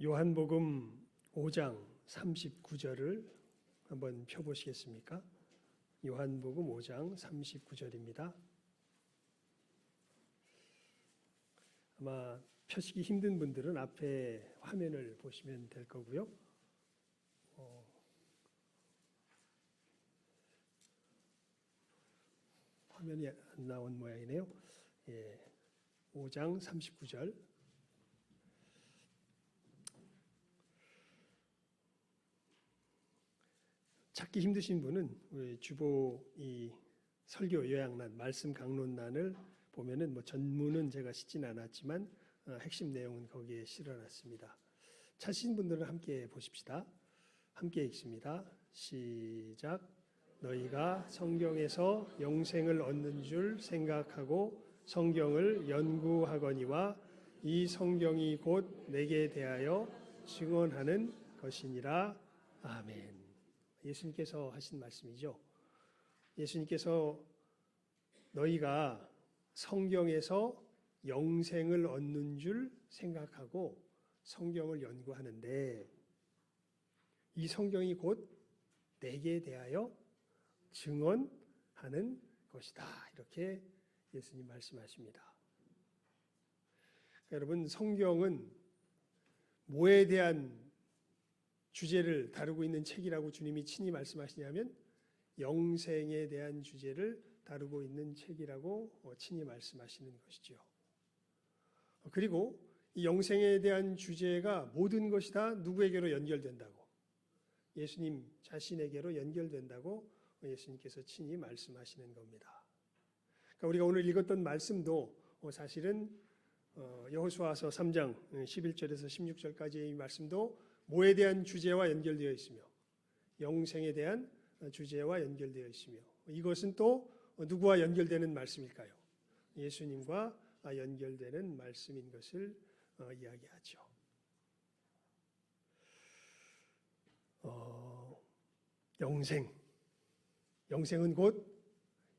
요한복음 5장 39절을 한번 펴보시겠습니까? 요한복음 5장 39절입니다. 아마 펴시기 힘든 분들은 앞에 화면을 보시면 될 거고요. 화면이 안 나온 모양이네요. 5장 39절. 찾기 힘드신 분은 우리 주보 이 설교 요약란, 말씀 강론란을 보면은 전문은 제가 싣진 않았지만 핵심 내용은 거기에 실어놨습니다. 찾으신 분들은 함께 보십시다. 함께 읽습니다. 시작. 너희가 성경에서 영생을 얻는 줄 생각하고 성경을 연구하거니와 이 성경이 곧 내게 대하여 증언하는 것이니라. 아멘. 예수님께서 하신 말씀이죠. 예수님께서 너희가 성경에서 영생을 얻는 줄 생각하고 성경을 연구하는데 이 성경이 곧 내게 대하여 증언하는 것이다. 이렇게 예수님 말씀하십니다. 여러분, 성경은 뭐에 대한 주제를 다루고 있는 책이라고 주님이 친히 말씀하시냐면 영생에 대한 주제를 다루고 있는 책이라고 친히 말씀하시는 것이죠. 그리고 이 영생에 대한 주제가 모든 것이 다 누구에게로 연결된다고, 예수님 자신에게로 연결된다고 예수님께서 친히 말씀하시는 겁니다. 그러니까 우리가 오늘 읽었던 말씀도 사실은 여호수아서 3장 11절에서 16절까지의 이 말씀도 뭐에 대한 주제와 연결되어 있으며 영생에 대한 주제와 연결되어 있으며 이것은 또 누구와 연결되는 말씀일까요? 예수님과 연결되는 말씀인 것을 이야기하죠. 영생은 곧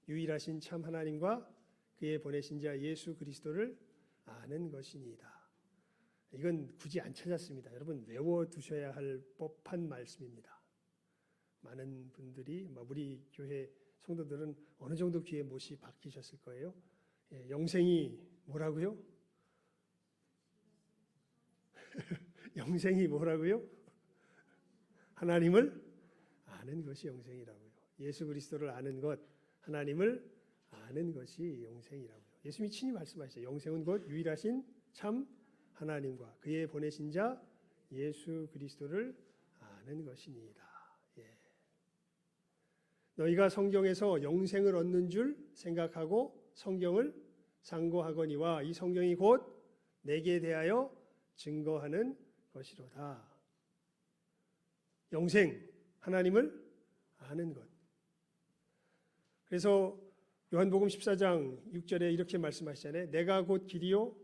유일하신 참 하나님과 그의 보내신 자 예수 그리스도를 아는 것이니이다. 이건 굳이 안 찾았습니다. 여러분 외워두셔야 할 법한 말씀입니다. 많은 분들이, 우리 교회 성도들은 어느 정도 귀에 못이 박히셨을 거예요. 영생이 뭐라고요? 영생이 뭐라고요? 하나님을 아는 것이 영생이라고요. 예수 그리스도를 아는 것, 하나님을 아는 것이 영생이라고요. 예수님이 친히 말씀하시죠. 영생은 곧 유일하신 참 하나님과 그의 보내신 자 예수 그리스도를 아는 것이니이다. 너희가 성경에서 영생을 얻는 줄 생각하고 성경을 상고하거니와 이 성경이 곧 내게 대하여 증거하는 것이로다. 영생, 하나님을 아는 것. 그래서 요한복음 14장 6절에 이렇게 말씀하시잖아요. 내가 곧 길이요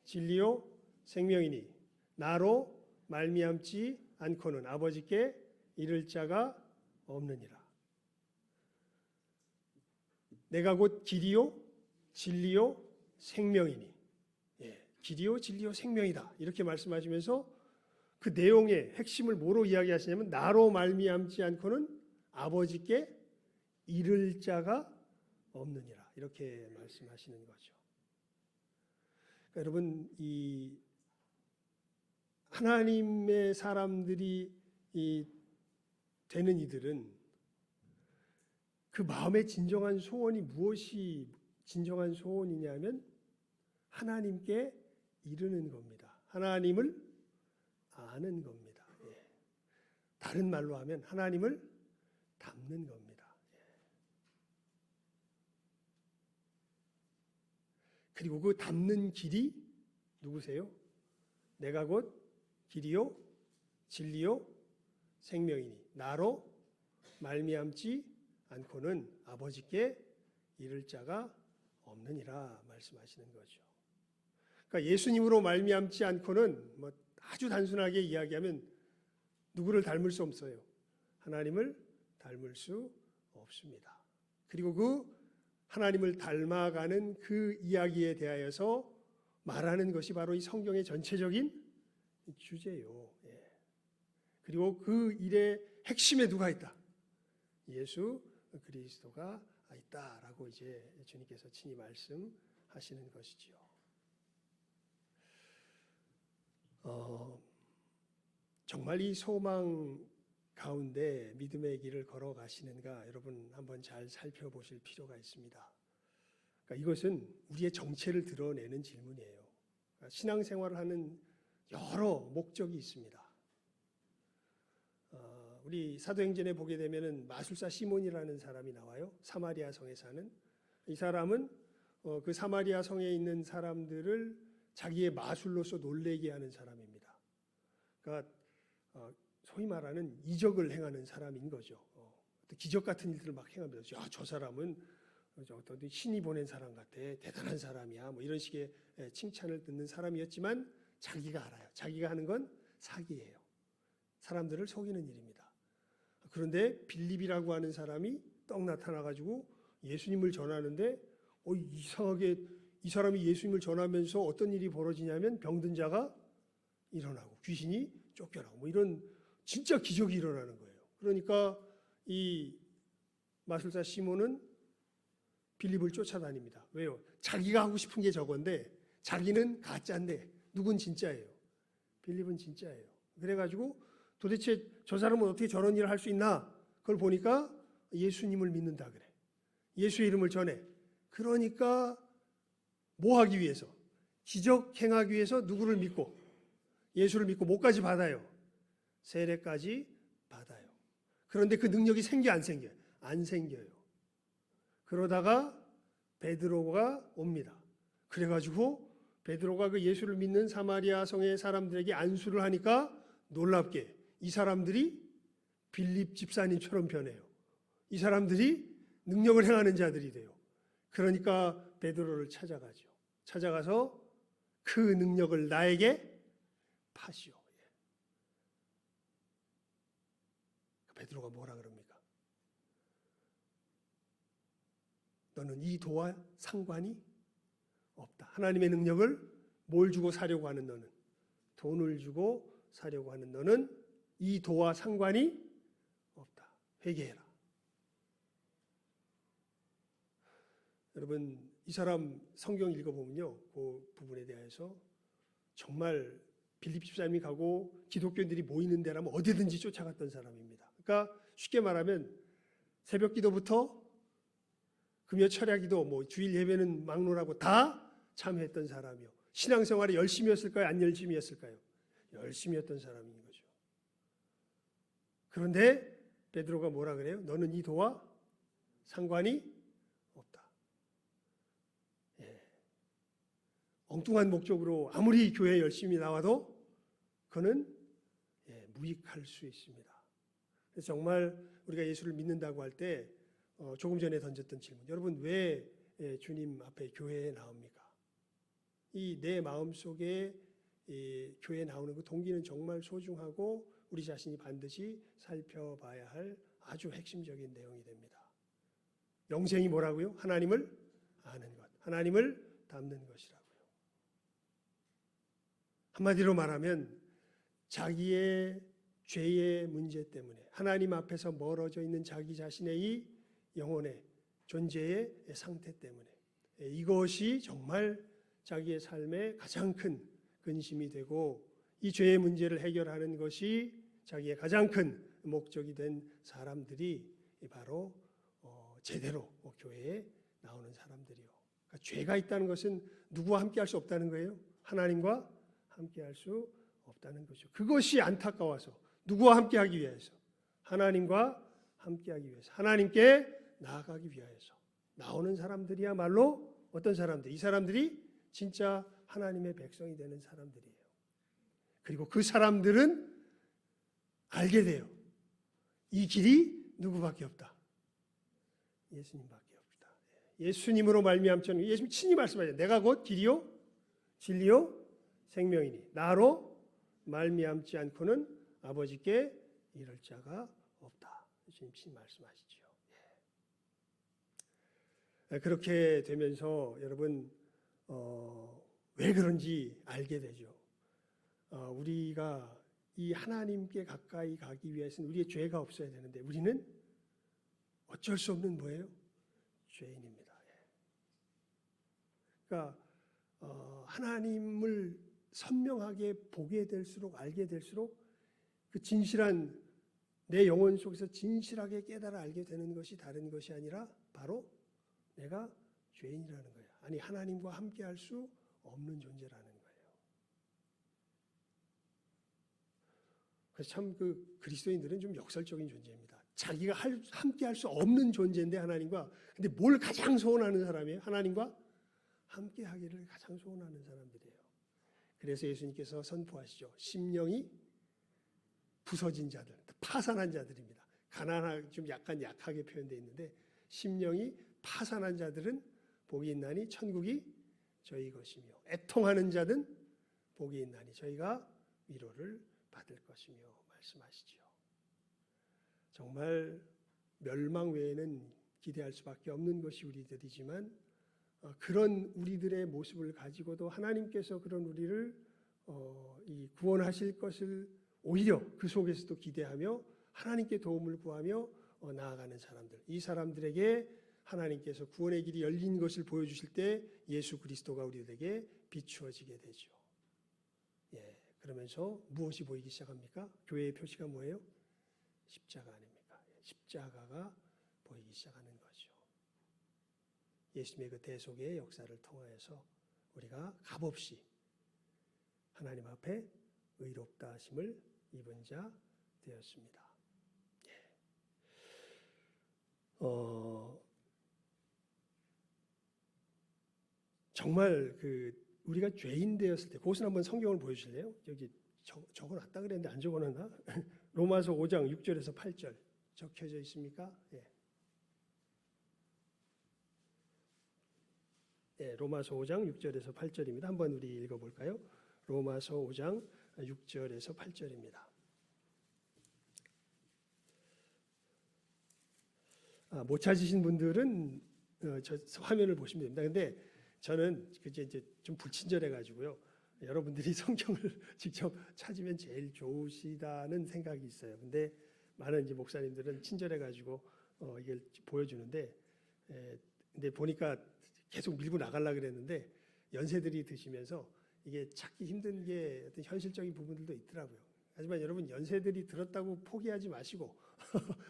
진리요 생명이니 나로 말미암지 않고는 아버지께 이를 자가 없느니라. 내가 곧 길이요 진리요 생명이니, 길이요 진리요 생명이다. 이렇게 말씀하시면서 그 내용의 핵심을 뭐로 이야기하시냐면 나로 말미암지 않고는 아버지께 이를 자가 없느니라. 이렇게 말씀하시는 거죠. 그러니까 여러분, 이 하나님의 사람들이 되는 이들은 그 마음의 진정한 소원이 무엇이 진정한 소원이냐면 하나님께 이르는 겁니다. 하나님을 아는 겁니다. 다른 말로 하면 하나님을 닮는 겁니다. 그리고 그 닮는 길이 누구세요? 내가 곧 길이요 진리요 생명이니 나로 말미암지 않고는 아버지께 이를 자가 없느니라 말씀하시는 거죠. 그러니까 예수님으로 말미암지 않고는 아주 단순하게 이야기하면 누구를 닮을 수 없어요. 하나님을 닮을 수 없습니다. 그리고 그 하나님을 닮아가는 그 이야기에 대하여서 말하는 것이 바로 이 성경의 전체적인 주제요. 예. 그리고 그 일의 핵심에 누가 있다? 예수 그리스도가 있다라고 이제 주님께서 친히 말씀하시는 것이지요. 정말 이 소망 가운데 믿음의 길을 걸어가시는가 여러분 한번 잘 살펴보실 필요가 있습니다. 그러니까 이것은 우리의 정체를 드러내는 질문이에요. 그러니까 신앙생활을 하는 여러 목적이 있습니다. 우리 사도행전에 보게 되면은 마술사 시몬이라는 사람이 나와요. 사마리아 성에 사는 이 사람은 그 사마리아 성에 있는 사람들을 자기의 마술로서 놀래게 하는 사람입니다. 그러니까 소위 말하는 이적을 행하는 사람인 거죠. 기적 같은 일들을 막 행하면서 야, 저 사람은 어떤 신이 보낸 사람 같아, 대단한 사람이야, 뭐 이런 식의 칭찬을 듣는 사람이었지만 자기가 알아요. 자기가 하는 건 사기예요. 사람들을 속이는 일입니다. 그런데 빌립이라고 하는 사람이 떡 나타나가지고 예수님을 전하는데 이상하게 이 사람이 예수님을 전하면서 어떤 일이 벌어지냐면 병든 자가 일어나고 귀신이 쫓겨나고 뭐 이런 진짜 기적이 일어나는 거예요. 그러니까 이 마술사 시몬은 빌립을 쫓아다닙니다. 왜요? 자기가 하고 싶은 게 저건데 자기는 가짜인데 누군 진짜예요. 빌립은 진짜예요. 그래가지고 도대체 저 사람은 어떻게 저런 일을 할 수 있나? 그걸 보니까 예수님을 믿는다 그래. 예수의 이름을 전해. 그러니까 뭐 하기 위해서? 기적 행하기 위해서 누구를 믿고? 예수를 믿고 뭐까지 받아요? 세례까지 받아요. 그런데 그 능력이 생겨 안 생겨요? 안 생겨요. 그러다가 베드로가 옵니다. 그래가지고 베드로가 그 예수를 믿는 사마리아 성의 사람들에게 안수를 하니까 놀랍게 이 사람들이 빌립 집사님처럼 변해요. 이 사람들이 능력을 행하는 자들이 돼요. 그러니까 베드로를 찾아가죠. 찾아가서 그 능력을 나에게 파시오. 베드로가 뭐라 그럽니까? 너는 이 도와 상관이 없다. 하나님의 능력을 뭘 주고 사려고 하는 너는, 돈을 주고 사려고 하는 너는 이 도와 상관이 없다. 회개해라. 여러분 이 사람 성경 읽어보면요, 그 부분에 대해서 정말 빌립 집사님이 가고 기독교인들이 모이는 데라면 어디든지 쫓아갔던 사람입니다. 그러니까 쉽게 말하면 새벽 기도부터 금요 철야 기도, 뭐 주일 예배는 막론하고 다 참여했던 사람이요. 신앙생활에 열심히 했을까요? 안 열심히 했을까요? 열심히 했던 사람인 거죠. 그런데 베드로가 뭐라 그래요? 너는 이 도와 상관이 없다. 엉뚱한 목적으로 아무리 교회에 열심히 나와도 그는 무익할 수 있습니다. 그래서 정말 우리가 예수를 믿는다고 할 때 조금 전에 던졌던 질문, 여러분 왜 주님 앞에 교회에 나옵니까? 이 내 마음속에 교회에 나오는 그 동기는 정말 소중하고 우리 자신이 반드시 살펴봐야 할 아주 핵심적인 내용이 됩니다. 영생이 뭐라고요? 하나님을 아는 것, 하나님을 닮는 것이라고요. 한마디로 말하면 자기의 죄의 문제 때문에 하나님 앞에서 멀어져 있는 자기 자신의 이 영혼의 존재의 상태 때문에 이것이 정말 자기의 삶의 가장 큰 근심이 되고 이 죄의 문제를 해결하는 것이 자기의 가장 큰 목적이 된 사람들이 바로 제대로 교회에 나오는 사람들이요. 그러니까 죄가 있다는 것은 누구와 함께 할 수 없다는 거예요. 하나님과 함께 할 수 없다는 거죠. 그것이 안타까워서 누구와 함께 하기 위해서? 하나님과 함께 하기 위해서, 하나님께 나아가기 위해서 나오는 사람들이야말로 어떤 사람들? 이 사람들이 진짜 하나님의 백성이 되는 사람들이에요. 그리고 그 사람들은 알게 돼요. 이 길이 누구밖에 없다. 예수님밖에 없다. 예수님으로 말미암자는, 예수님 친히 말씀하셨어요. 내가 곧 길이요 진리요 생명이니 나로 말미암지 않고는 아버지께 이를 자가 없다. 예수님 친히 말씀하시죠. 그렇게 되면서 여러분 왜 그런지 알게 되죠. 우리가 이 하나님께 가까이 가기 위해서는 우리의 죄가 없어야 되는데 우리는 어쩔 수 없는 뭐예요? 죄인입니다. 그러니까 하나님을 선명하게 보게 될수록 알게 될수록 그 진실한 내 영혼 속에서 진실하게 깨달아 알게 되는 것이 다른 것이 아니라 바로 내가 죄인이라는 거예요. 아니 하나님과 함께할 수 없는 존재라는 거예요. 그래서 참 그 그리스도인들은 좀 역설적인 존재입니다. 자기가 함께할 수 없는 존재인데 하나님과 근데 뭘 가장 소원하는 사람이에요? 하나님과 함께하기를 가장 소원하는 사람들이에요. 그래서 예수님께서 선포하시죠. 심령이 부서진 자들, 파산한 자들입니다. 가난하게 좀 약간 약하게 표현되어 있는데 심령이 파산한 자들은 복이 있나니 천국이 저희 것이며 애통하는 자는 복이 있나니 저희가 위로를 받을 것이며 말씀하시죠. 정말 멸망 외에는 기대할 수밖에 없는 것이 우리들이지만 그런 우리들의 모습을 가지고도 하나님께서 그런 우리를 이 구원하실 것을 오히려 그 속에서도 기대하며 하나님께 도움을 구하며 나아가는 사람들, 이 사람들에게 하나님께서 구원의 길이 열린 것을 보여주실 때 예수 그리스도가 우리들에게 비추어지게 되죠. 예, 그러면서 무엇이 보이기 시작합니까? 교회의 표시가 뭐예요? 십자가 아닙니까? 십자가가 보이기 시작하는 거죠. 예수님의 그 대속의 역사를 통하여서 우리가 값없이 하나님 앞에 의롭다 하심을 입은 자 되었습니다. 정말 그 우리가 죄인 되었을 때 그것은 한번 성경을 보여주실래요? 여기 적어놨다 그랬는데 안 적어놨나? 로마서 5장 6절에서 8절 적혀져 있습니까? 예. 예, 로마서 5장 6절에서 8절입니다. 한번 우리 읽어볼까요? 로마서 5장 6절에서 8절입니다. 못 찾으신 분들은 저 화면을 보시면 됩니다. 근데 저는 이제 좀 불친절해가지고요. 여러분들이 성경을 직접 찾으면 제일 좋으시다는 생각이 있어요. 근데 많은 이제 목사님들은 친절해가지고 이걸 보여주는데, 근데 보니까 계속 밀고 나가려고 그랬는데 연세들이 드시면서 이게 찾기 힘든 게 어떤 현실적인 부분들도 있더라고요. 하지만 여러분 연세들이 들었다고 포기하지 마시고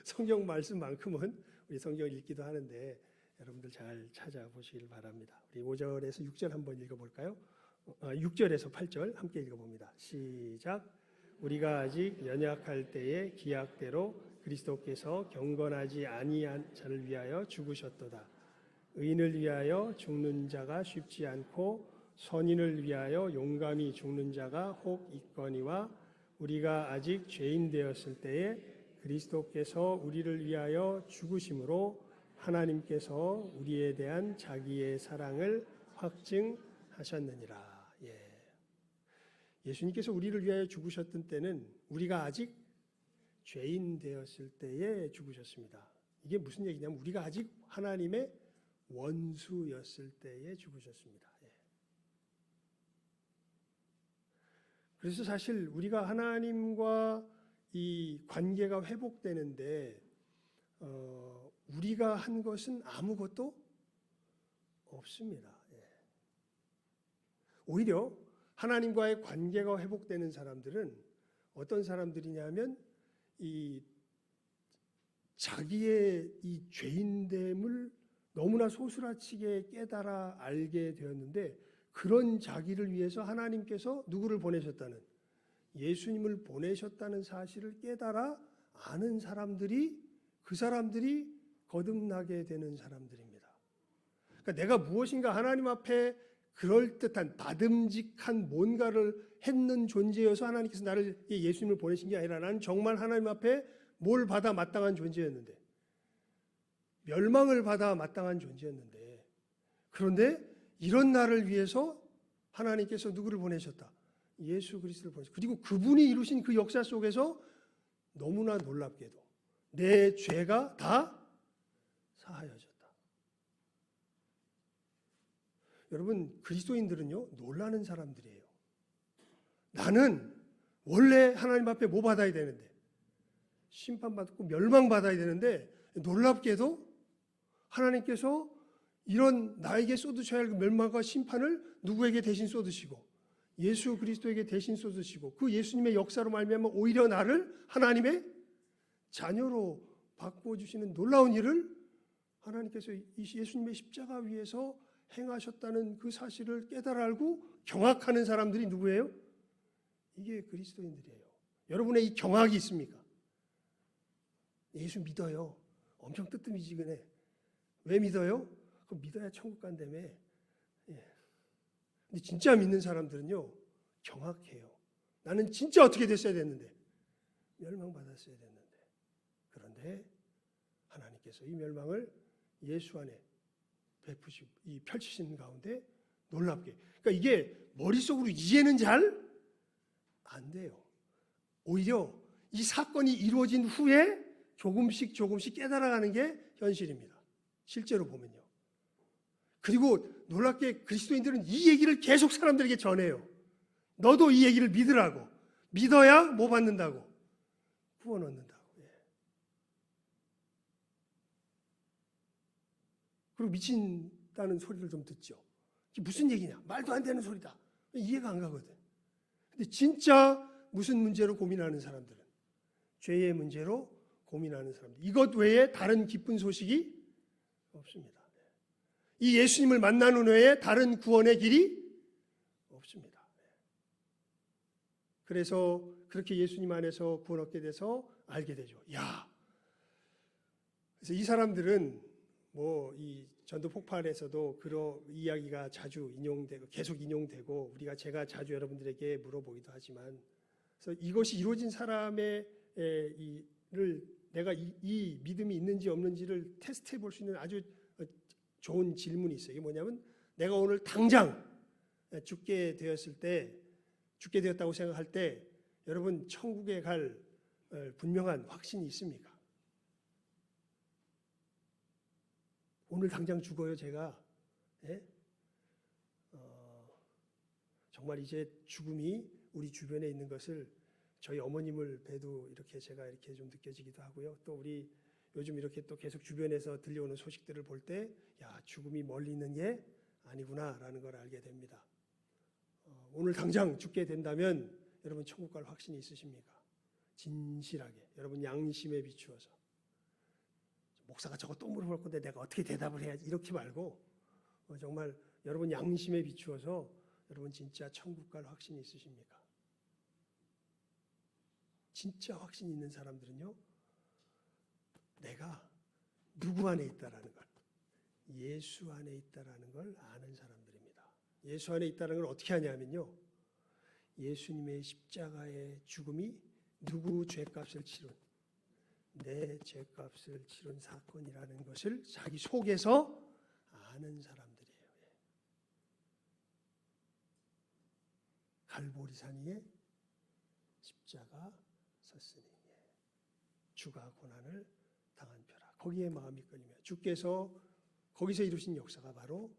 성경 말씀만큼은 우리 성경 읽기도 하는데 여러분들 잘 찾아보시길 바랍니다. 우리 5절에서 6절 한번 읽어볼까요? 6절에서 8절 함께 읽어봅니다. 시작. 우리가 아직 연약할 때에 기약대로 그리스도께서 경건하지 아니한 자를 위하여 죽으셨도다. 의인을 위하여 죽는 자가 쉽지 않고 선인을 위하여 용감히 죽는 자가 혹 있거니와 우리가 아직 죄인 되었을 때에 그리스도께서 우리를 위하여 죽으심으로 하나님께서 우리에 대한 자기의 사랑을 확증하셨느니라. 예수님께서 우리를 위하여 죽으셨던 때는 우리가 아직 죄인 되었을 때에 죽으셨습니다. 이게 무슨 얘기냐면 우리가 아직 하나님의 원수였을 때에 죽으셨습니다. 그래서 사실 우리가 하나님과 이 관계가 회복되는데 우리가 한 것은 아무것도 없습니다. 오히려 하나님과의 관계가 회복되는 사람들은 어떤 사람들이냐면 이 자기의 이 죄인됨을 너무나 소스라치게 깨달아 알게 되었는데 그런 자기를 위해서 하나님께서 누구를 보내셨다는 예수님을 보내셨다는 사실을 깨달아 아는 사람들이 그 사람들이 거듭나게 되는 사람들입니다. 그러니까 내가 무엇인가 하나님 앞에 그럴듯한 받음직한 뭔가를 했는 존재여서 하나님께서 나를 예수님을 보내신 게 아니라 나는 정말 하나님 앞에 뭘 받아 마땅한 존재였는데 멸망을 받아 마땅한 존재였는데 그런데 이런 나를 위해서 하나님께서 누구를 보내셨다? 예수 그리스도를 보내셨다. 그리고 그분이 이루신 그 역사 속에서 너무나 놀랍게도 내 죄가 다 사하여졌다. 여러분 그리스도인들은요 놀라는 사람들이에요. 나는 원래 하나님 앞에 뭐 받아야 되는데? 심판받고 멸망받아야 되는데 놀랍게도 하나님께서 이런 나에게 쏟으셔야 할 멸망과 심판을 누구에게 대신 쏟으시고 예수 그리스도에게 대신 쏟으시고 그 예수님의 역사로 말미암아 오히려 나를 하나님의 자녀로 바꿔주시는 놀라운 일을 하나님께서 예수님의 십자가 위에서 행하셨다는 그 사실을 깨달아 알고 경악하는 사람들이 누구예요? 이게 그리스도인들이에요. 여러분의 이 경악이 있습니까? 예수 믿어요. 엄청 뜨뜻미지근해. 왜 믿어요? 그럼 믿어야 천국 간다며. 예. 근데 진짜 믿는 사람들은요, 경악해요. 나는 진짜 어떻게 됐어야 됐는데, 멸망받았어야 됐는데. 그런데 하나님께서 이 멸망을 예수 안에 베푸시고 이 펼치시는 가운데 놀랍게. 그러니까 이게 머릿속으로 이해는 잘 안 돼요. 오히려 이 사건이 이루어진 후에 조금씩 깨달아가는 게 현실입니다. 실제로 보면요. 그리고 놀랍게 그리스도인들은 이 얘기를 계속 사람들에게 전해요. 너도 이 얘기를 믿으라고. 믿어야 뭐 받는다고? 구원 얻는다고. 그리고 미친다는 소리를 좀 듣죠. 이게 무슨 얘기냐? 말도 안 되는 소리다. 이해가 안 가거든. 근데 진짜 무슨 문제로 고민하는 사람들은 죄의 문제로 고민하는 사람들. 이것 외에 다른 기쁜 소식이 없습니다. 이 예수님을 만나는 외에 다른 구원의 길이 없습니다. 그래서 그렇게 예수님 안에서 구원 얻게 돼서 알게 되죠. 야, 그래서 이 사람들은 뭐 이 전도 폭발에서도 그런 이야기가 자주 인용되고 계속 인용되고 제가 자주 여러분들에게 물어보기도 하지만 그래서 이것이 이루어진 사람의 내가 이 믿음이 있는지 없는지를 테스트해 볼 수 있는 아주 좋은 질문이 있어요. 이게 뭐냐면 내가 오늘 당장 죽게 되었다고 생각할 때 여러분 천국에 갈 분명한 확신이 있습니까? 오늘 당장 죽어요, 제가. 예? 정말 이제 죽음이 우리 주변에 있는 것을 저희 어머님을 뵈도 이렇게 제가 이렇게 좀 느껴지기도 하고요. 또 우리 요즘 이렇게 또 계속 주변에서 들려오는 소식들을 볼 때, 야, 죽음이 멀리 있는 게 아니구나라는 걸 알게 됩니다. 오늘 당장 죽게 된다면 여러분 천국 갈 확신이 있으십니까? 진실하게 여러분 양심에 비추어서. 목사가 저거 또 물어볼 건데 내가 어떻게 대답을 해야지 이렇게 말고 정말 여러분 양심에 비추어서 여러분 진짜 천국 갈 확신이 있으십니까? 진짜 확신 있는 사람들은요, 내가 누구 안에 있다라는 걸, 예수 안에 있다라는 걸 아는 사람들입니다. 예수 안에 있다는 걸 어떻게 하냐면요, 예수님의 십자가의 죽음이 누구 죄값을 치른, 내 죄값을 치른 사건이라는 것을 자기 속에서 아는 사람들이에요. 갈보리산 위에 십자가 섰으니 주가 고난을 당한 표라. 거기에 마음이 끌리며 주께서 거기서 이루신 역사가 바로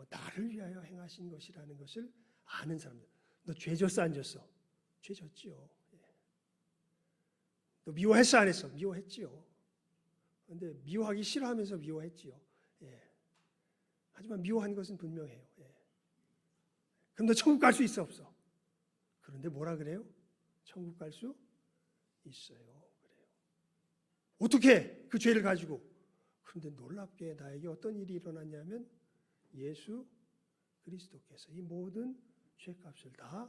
나를 위하여 행하신 것이라는 것을 아는 사람들. 너 죄 졌어 안 졌어? 죄 졌지요. 너 미워했어 안 했어? 미워했지요. 그런데 미워하기 싫어하면서 미워했지요. 하지만 미워한 것은 분명해요. 그럼 너 천국 갈 수 있어 없어? 그런데 뭐라 그래요? 천국 갈 수 있어요. 그래요. 어떻게 그 죄를 가지고? 그런데 놀랍게 나에게 어떤 일이 일어났냐면 예수 그리스도께서 이 모든 죄값을 다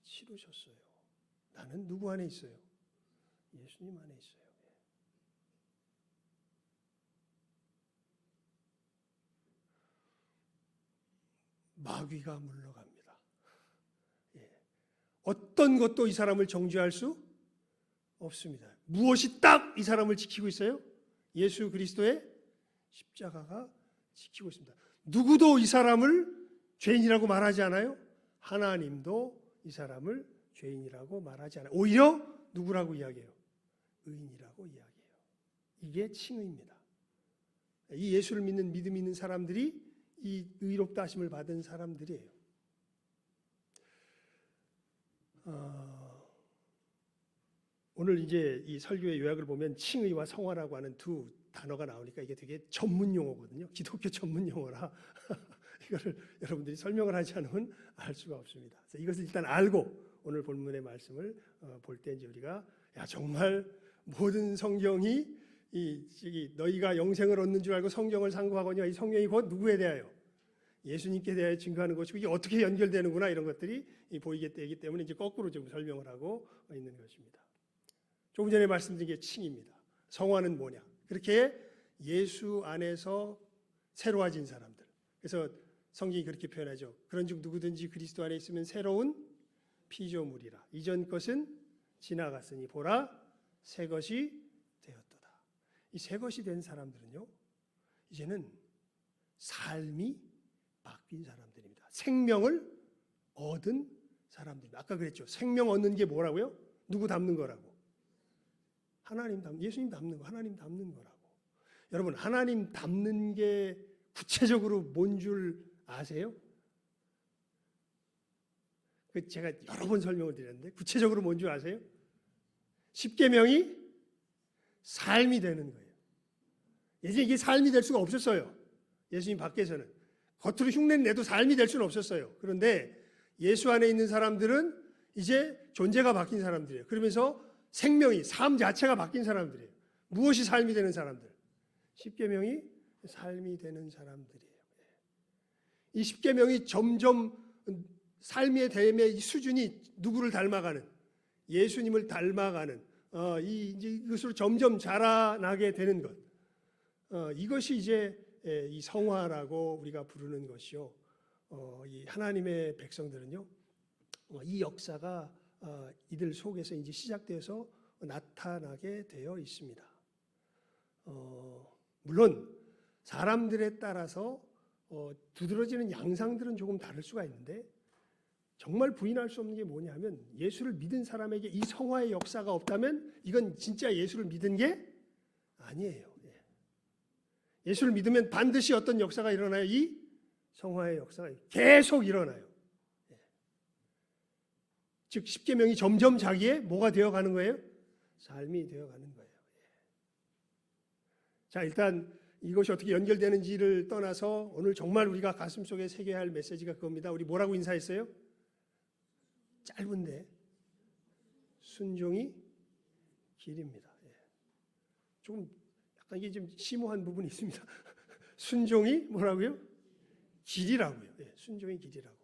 치르셨어요. 나는 누구 안에 있어요? 예수님 안에 있어요. 마귀가 물러갑니다. 어떤 것도 이 사람을 정죄할 수 없습니다. 무엇이 딱 이 사람을 지키고 있어요? 예수 그리스도의 십자가가 지키고 있습니다. 누구도 이 사람을 죄인이라고 말하지 않아요. 하나님도 이 사람을 죄인이라고 말하지 않아요. 오히려 누구라고 이야기해요? 의인이라고 이야기해요. 이게 칭의입니다. 이 예수를 믿는 믿음 있는 사람들이 이 의롭다 하심을 받은 사람들이에요. 오늘 이제 이 설교의 요약을 보면 칭의와 성화라고 하는 두 단어가 나오니까 이게 되게 전문 용어거든요. 기독교 전문 용어라 이거를 여러분들이 설명을 하지 않으면 알 수가 없습니다. 그래서 이것을 일단 알고 오늘 본문의 말씀을 볼 때 이제 우리가 야 정말 모든 성경이 너희가 영생을 얻는 줄 알고 성경을 상고하거니와 이 성경이 곧 누구에 대하여 예수님께 대하여 증거하는 것이고 이게 어떻게 연결되는구나 이런 것들이 보이게 되기 때문에 이제 거꾸로 좀 설명을 하고 있는 것입니다. 조금 전에 말씀드린 게 칭입니다. 성화는 뭐냐? 그렇게 예수 안에서 새로워진 사람들. 그래서 성경이 그렇게 표현하죠. 그런즉 누구든지 그리스도 안에 있으면 새로운 피조물이라. 이전 것은 지나갔으니 보라 새 것이 되었도다. 이 새 것이 된 사람들은요. 이제는 삶이 바뀐 사람들입니다. 생명을 얻은 사람들입니다. 아까 그랬죠. 생명 얻는 게 뭐라고요? 누구 닮는 거라고? 예수님 닮는 거, 하나님 닮는 거라고. 여러분, 하나님 닮는 게 구체적으로 뭔 줄 아세요? 제가 여러 번 설명을 드렸는데 구체적으로 뭔 줄 아세요? 십계명이 삶이 되는 거예요. 예전에 이게 삶이 될 수가 없었어요. 예수님 밖에서는. 겉으로 흉내는 내도 삶이 될 수는 없었어요. 그런데 예수 안에 있는 사람들은 이제 존재가 바뀐 사람들이에요. 그러면서 생명이, 삶 자체가 바뀐 사람들이에요. 무엇이 삶이 되는 사람들? 십계명이 삶이 되는 사람들이에요. 이 십계명이 점점 삶의 됨의 이 수준이 누구를 닮아가는, 예수님을 닮아가는 이것으로 점점 자라나게 되는 것. 이것이 이제 이 성화라고 우리가 부르는 것이요. 이 하나님의 백성들은요, 이 역사가 이들 속에서 이제 시작되어서 나타나게 되어 있습니다. 물론 사람들에 따라서 두드러지는 양상들은 조금 다를 수가 있는데 정말 부인할 수 없는 게 뭐냐면 예수를 믿은 사람에게 이 성화의 역사가 없다면 이건 진짜 예수를 믿은 게 아니에요. 예수를 믿으면 반드시 어떤 역사가 일어나요? 이 성화의 역사가 계속 일어나요. 즉 십계명이 점점 자기의 뭐가 되어가는 거예요? 삶이 되어가는 거예요. 자, 일단 이것이 어떻게 연결되는지를 떠나서 오늘 정말 우리가 가슴속에 새겨야 할 메시지가 그겁니다. 우리 뭐라고 인사했어요? 짧은데 순종이 길입니다. 조금 약간 이게 좀 심오한 부분이 있습니다. 순종이 뭐라고요? 길이라고요. 순종이 길이라고.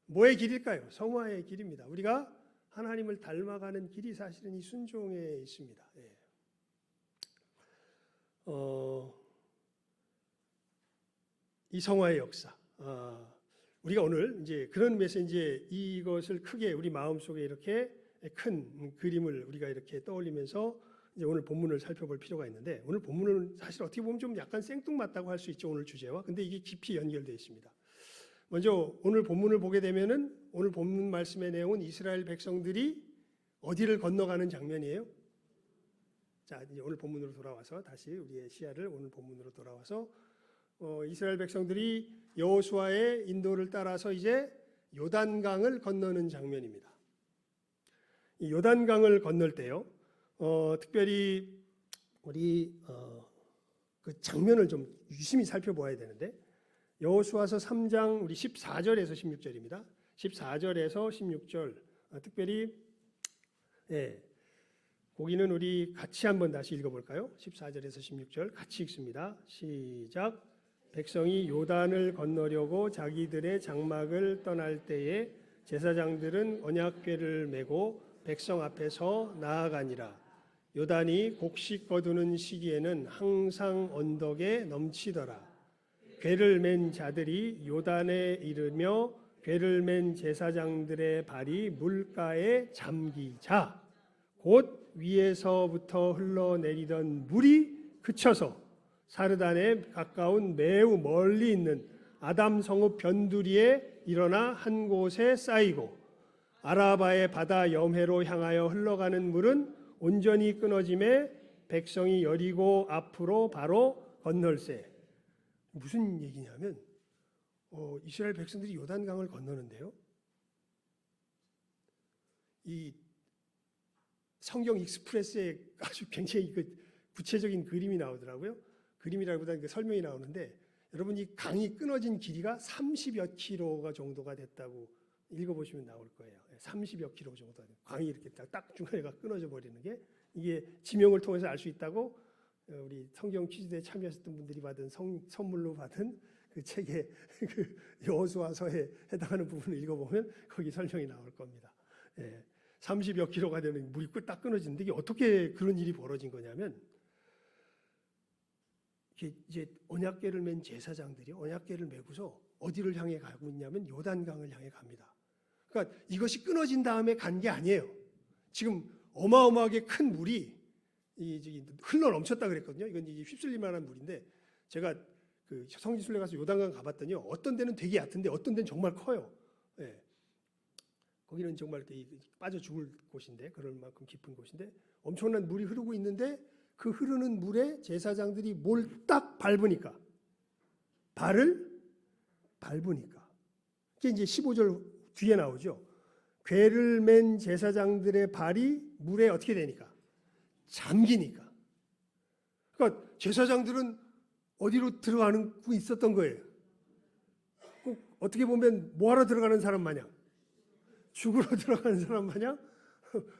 뭐의 길일까요? 성화의 길입니다. 우리가 하나님을 닮아가는 길이 사실은 이 순종에 있습니다. 이 성화의 역사. 우리가 오늘 이제 그런 메시지 이것을 크게 우리 마음속에 이렇게 큰 그림을 우리가 이렇게 떠올리면서 이제 오늘 본문을 살펴볼 필요가 있는데 오늘 본문은 사실 어떻게 보면 좀 약간 생뚱맞다고 할 수 있죠. 오늘 주제와. 근데 이게 깊이 연결되어 있습니다. 먼저 오늘 본문을 보게 되면은 오늘 본문 말씀의 내용은 이스라엘 백성들이 어디를 건너가는 장면이에요? 자, 이제 오늘 본문으로 돌아와서 다시 우리의 시야를 오늘 본문으로 돌아와서 이스라엘 백성들이 여호수아의 인도를 따라서 이제 요단강을 건너는 장면입니다. 이 요단강을 건널 때요, 특별히 우리 그 장면을 좀 유심히 살펴보아야 되는데 여호수아서 3장 우리 14절에서 16절입니다. 14절에서 16절 특별히 거기는 우리 같이 한번 다시 읽어볼까요? 14절에서 16절 같이 읽습니다. 시작. 백성이 요단을 건너려고 자기들의 장막을 떠날 때에 제사장들은 언약궤를 메고 백성 앞에서 나아가니라. 요단이 곡식 거두는 시기에는 항상 언덕에 넘치더라. 궤를 맨 자들이 요단에 이르며 궤를 맨 제사장들의 발이 물가에 잠기자 곧 위에서부터 흘러내리던 물이 그쳐서 사르단에 가까운 매우 멀리 있는 아담 성읍 변두리에 일어나 한 곳에 쌓이고 아라바의 바다 염해로 향하여 흘러가는 물은 온전히 끊어짐에 백성이 여리고 앞으로 바로 건널세. 무슨 얘기냐면 이스라엘 백성들이 요단강을 건너는데요. 이 성경 익스프레스에 아주 굉장히 구체적인 그림이 나오더라고요. 그림이라기보다는 그 설명이 나오는데 여러분 이 강이 끊어진 길이가 30여 킬로가 정도가 됐다고 읽어보시면 나올 거예요. 30여 킬로 정도 강이 이렇게 딱 중간에가 끊어져 버리는 게 이게 지명을 통해서 알 수 있다고 우리 성경 퀴즈대에 참여하셨던 분들이 받은 선물로 받은 그 책의 그 여호수아서에 해당하는 부분을 읽어보면 거기 설명이 나올 겁니다. 30여 킬로가 되는 물이 딱 끊어지는데 이게 어떻게 그런 일이 벌어진 거냐면 이제 언약궤를 맨 제사장들이 언약궤를 메고서 어디를 향해 가고 있냐면 요단강을 향해 갑니다. 그러니까 이것이 끊어진 다음에 간 게 아니에요. 지금 어마어마하게 큰 물이 흘러 넘쳤다 그랬거든요. 이건 이제 휩쓸릴 만한 물인데 제가 그 성지순례 가서 요단강 가봤더니요. 어떤 데는 되게 얕은데 어떤 데는 정말 커요. 거기는 정말 빠져 죽을 곳인데 그럴 만큼 깊은 곳인데 엄청난 물이 흐르고 있는데 그 흐르는 물에 제사장들이 뭘 딱 밟으니까 발을 밟으니까 이게 이제 15절 뒤에 나오죠. 궤를 맨 제사장들의 발이 물에 어떻게 되니까 잠기니까. 그러니까 제사장들은 어디로 들어가는 거 있었던 거예요. 꼭 어떻게 보면 뭐하러 들어가는 사람 마냥 죽으러 들어가는 사람 마냥